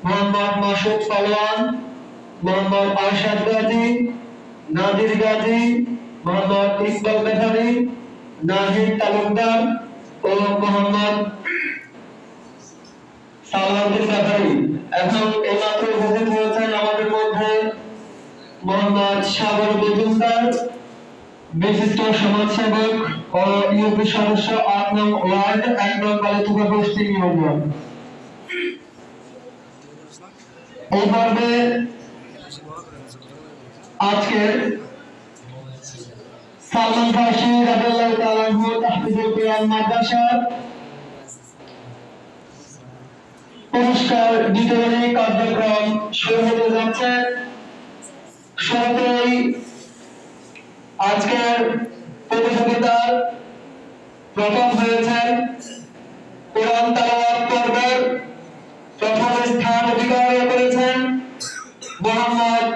মোহাম্মদ মাসুদ পালোয়ান, মোহাম্মদ আরশাদ গাজী, নাদির গাজী, মোহাম্মদ ইকবাল বেহারি, নাহিদ তালুকদার ও মোহাম্মদ সালাউদ্দিন বেহারি। এবং এইমাত্র উপস্থিত হয়েছেন আমাদের মধ্যে মোহাম্মদ সাগর মজুমদার, বিশিষ্ট সমাজসেবক ও ইউপি সদস্য ৮ নং ওয়ার্ড ১ নং কালীতুবা পশ্চিম ইউনিয়ন। এই পর্বে আজকের সালমান ফার্সি রাদিয়াল্লাহু তাআলা আনহু তাহফিজুল কোরআন মাদ্রাসার পুরস্কার বিতরণী কার্যক্রম শুরু হতে যাচ্ছে। শুরুতেই আজকের প্রতিযোগিতার প্রথম হয়েছেন কোরআন তেলাওয়াত পর্বের প্রথম স্থান অধিকার করেছেন মোহাম্মদ